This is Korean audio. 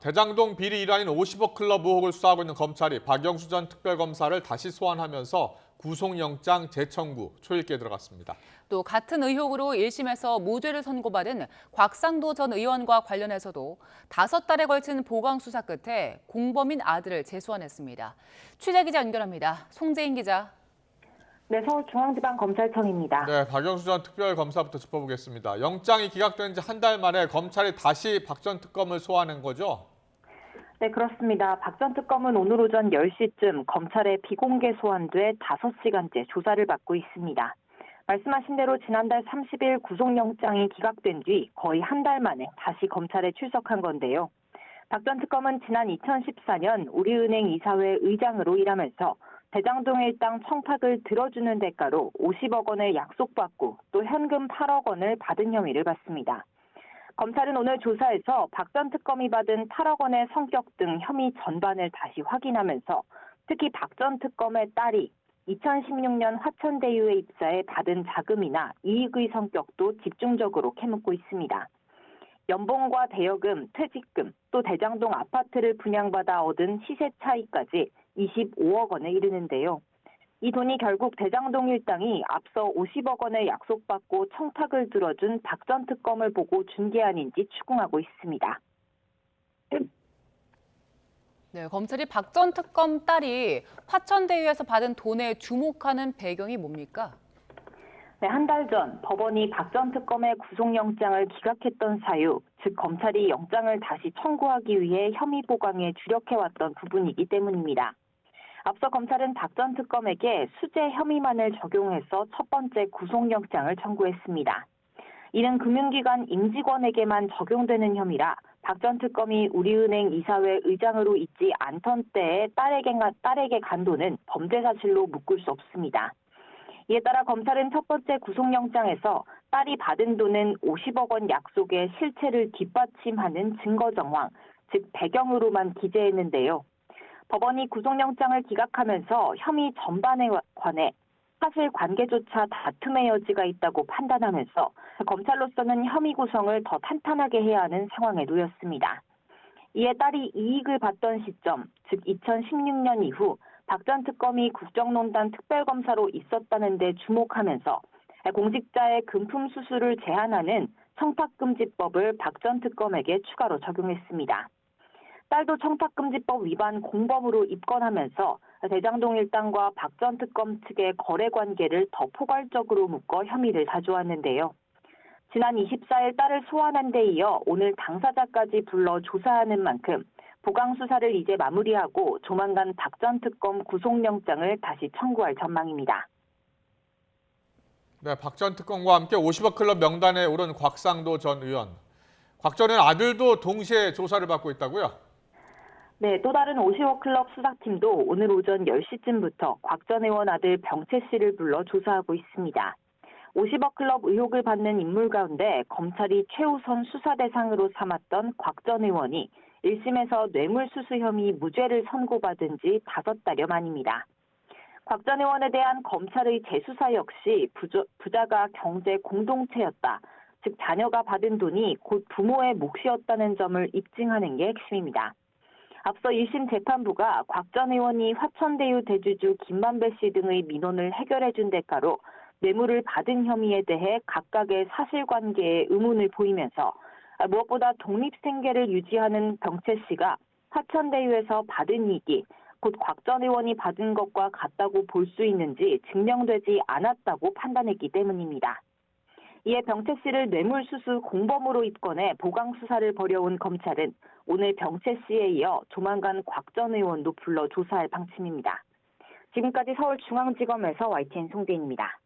대장동 비리 일환인 50억 클럽 의혹을 수사하고 있는 검찰이 박영수 전 특별검사를 다시 소환하면서 구속영장 재청구 초일기에 들어갔습니다. 또 같은 의혹으로 1심에서 무죄를 선고받은 곽상도 전 의원과 관련해서도 5달에 걸친 보강 수사 끝에 공범인 아들을 재소환했습니다. 취재기자 연결합니다. 송재인 기자. 네, 서울중앙지방검찰청입니다. 네, 박영수 전 특별검사부터 짚어보겠습니다. 영장이 기각된 지 한 달 만에 검찰이 다시 박 전 특검을 소환한 거죠? 네, 그렇습니다. 박 전 특검은 오늘 오전 10시쯤 검찰에 비공개 소환돼 5시간째 조사를 받고 있습니다. 말씀하신 대로 지난달 30일 구속영장이 기각된 뒤 거의 한 달 만에 다시 검찰에 출석한 건데요. 박 전 특검은 지난 2014년 우리은행 이사회 의장으로 일하면서 대장동 일당 청탁을 들어주는 대가로 50억 원을 약속받고 또 현금 8억 원을 받은 혐의를 받습니다. 검찰은 오늘 조사에서 박 전 특검이 받은 8억 원의 성격 등 혐의 전반을 다시 확인하면서 특히 박 전 특검의 딸이 2016년 화천대유에 입사해 받은 자금이나 이익의 성격도 집중적으로 캐묻고 있습니다. 연봉과 대여금, 퇴직금, 또 대장동 아파트를 분양받아 얻은 시세 차익까지 25억 원에 이르는데요. 이 돈이 결국 대장동 일당이 앞서 50억 원을 약속받고 청탁을 들어준 박 전 특검을 보고 준 게 아닌지 추궁하고 있습니다. 네, 검찰이 박 전 특검 딸이 화천대유에서 받은 돈에 주목하는 배경이 뭡니까? 네, 한 달 전 법원이 박 전 특검의 구속영장을 기각했던 사유, 즉 검찰이 영장을 다시 청구하기 위해 혐의 보강에 주력해왔던 부분이기 때문입니다. 앞서 검찰은 박 전 특검에게 수재 혐의만을 적용해서 첫 번째 구속영장을 청구했습니다. 이는 금융기관 임직원에게만 적용되는 혐의라 박 전 특검이 우리은행 이사회 의장으로 있지 않던 때에 딸에게 간 돈은 범죄 사실로 묶을 수 없습니다. 이에 따라 검찰은 첫 번째 구속영장에서 딸이 받은 돈은 50억 원 약속의 실체를 뒷받침하는 증거 정황, 즉 배경으로만 기재했는데요. 법원이 구속영장을 기각하면서 혐의 전반에 관해 사실관계조차 다툼의 여지가 있다고 판단하면서 검찰로서는 혐의 구성을 더 탄탄하게 해야 하는 상황에 놓였습니다. 이에 딸이 이익을 받던 시점, 즉 2016년 이후 박 전 특검이 국정농단 특별검사로 있었다는 데 주목하면서 공직자의 금품 수수를 제한하는 청탁금지법을 박 전 특검에게 추가로 적용했습니다. 딸도 청탁금지법 위반 공범으로 입건하면서 대장동 일당과 박 전 특검 측의 거래 관계를 더 포괄적으로 묶어 혐의를 다져왔는데요. 지난 24일 딸을 소환한 데 이어 오늘 당사자까지 불러 조사하는 만큼 보강 수사를 이제 마무리하고 조만간 박 전 특검 구속영장을 다시 청구할 전망입니다. 네, 박 전 특검과 함께 50억 클럽 명단에 오른 곽상도 전 의원. 곽 전 의원 아들도 동시에 조사를 받고 있다고요? 네, 또 다른 50억 클럽 수사팀도 오늘 오전 10시쯤부터 곽 전 의원 아들 병채 씨를 불러 조사하고 있습니다. 50억 클럽 의혹을 받는 인물 가운데 검찰이 최우선 수사 대상으로 삼았던 곽 전 의원이 1심에서 뇌물수수 혐의 무죄를 선고받은 지 5달여 만입니다. 곽 전 의원에 대한 검찰의 재수사 역시 부자가 경제 공동체였다. 즉 자녀가 받은 돈이 곧 부모의 몫이었다는 점을 입증하는 게 핵심입니다. 앞서 1심 재판부가 곽 전 의원이 화천대유 대주주 김만배 씨 등의 민원을 해결해준 대가로 뇌물을 받은 혐의에 대해 각각의 사실관계에 의문을 보이면서 무엇보다 독립생계를 유지하는 병채 씨가 화천대유에서 받은 이익이 곧 곽 전 의원이 받은 것과 같다고 볼 수 있는지 증명되지 않았다고 판단했기 때문입니다. 이에 병채 씨를 뇌물수수 공범으로 입건해 보강 수사를 벌여온 검찰은 오늘 병채 씨에 이어 조만간 곽 전 의원도 불러 조사할 방침입니다. 지금까지 서울중앙지검에서 YTN 송대인입니다.